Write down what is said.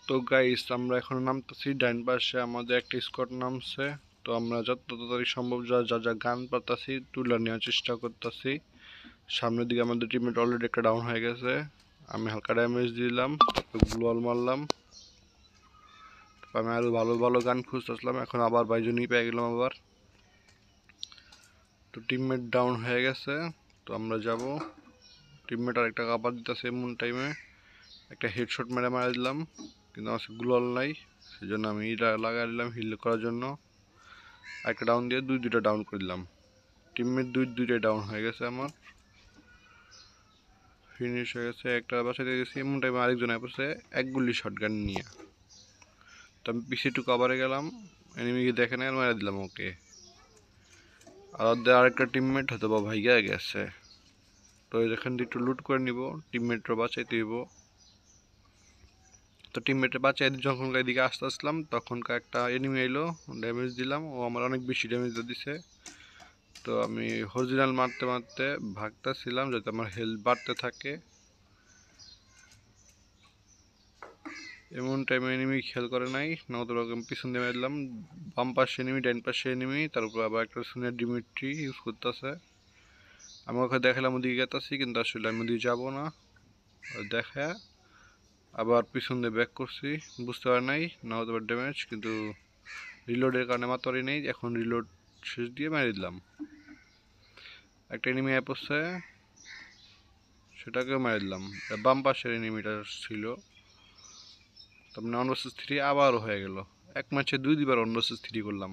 তো গাইস আমরা এখন নামতেছি, ডাইন পাশে আমাদের একটা স্কোয়াড নামছে। তো আমরা যত তাড়াতাড়ি সম্ভব যা যা যা গান পাতাছি তুলে নেওয়ার চেষ্টা করতেছি। সামনের দিকে আমাদের টিমমেট অলরেডি একটা ডাউন হয়ে গেছে, আমি হালকা ড্যামেজ দিলাম, গ্লোয়াল মারলাম। আমি আরো ভালো ভালো গান খুঁজতেছিলাম, এখন আবার বাইজনই পেয়ে গেলাম আবার। তো টিমমেট ডাউন হয়ে গেছে, তো আমরা যাব। টিমমেট আর একটা কাবার দিতেছে এমন টাইমে একটা হেডশট মেরে মারা দিলাম, কিন্তু আমার গ্লোয়াল নাই, সেই জন্য আমি এটা লাগাই দিলাম হিল করার জন্য। একটা ডাউন দিয়ে দুইটা ডাউন করে দিলাম। টিমমেট দুইটাই ডাউন হয়ে গেছে, আমার ফিনিশ হয়ে গেছে। একটা বাসায় দিয়ে গেছি এমন টাইমে আরেকজন পড়ছে এক গুলি শটগান নিয়ে। তো আমি পিছিয়ে একটু কভারে গেলাম, এনিমিকে দেখে নেই আর মারা দিলাম ওকে। আর ওদের আরেকটা টিমমেট হয়তো বা ভাইয়া গেছে, তো এখান দিয়ে একটু লুট করে নিব, টিমমেটরা বাঁচাইতে দিব। তো টিমমেটে বাঁচাই যখন এদিকে আসতে আসলাম তখনকার একটা এনিমি এলো, ড্যামেজ দিলাম, ও আমার অনেক বেশি ড্যামেজ দিছে। তো আমি হরিজিনাল মারতে মারতে ভাগতেছিলাম যাতে আমার হেলথ বাড়তে থাকে। এমন টাইমে এনিমি খেয়াল করে নাই, নয়তো আমি পিছন দিয়ে মারলাম। বাম পাশে এনিমি, ডাইন পাশে এনিমি, তার উপর আবার একটা সুনিয়র ডিমিট্রি ইউজ করতেছে। আমি ওকে দেখালাম ওদিকে গেতাছি, কিন্তু আসলে আমি ওদিকে যাবো না। দেখা আবার পিছন দিয়ে ব্যাক করছি, বুঝতে পারি নাই না হতে পারে ড্যামেজ, কিন্তু রিলোডের কারণে মারতে পারি নাই। এখন রিলোড শেষ দিয়ে মেরে দিলাম। একটা এনিমি পড়ছে, সেটাকেও মেরে দিলাম। বাম পাশের এনিমিটা ছিল। তারপরে 1 vs 3 আবারও হয়ে গেল, এক ম্যাচে 2 বার 1 vs 3 করলাম।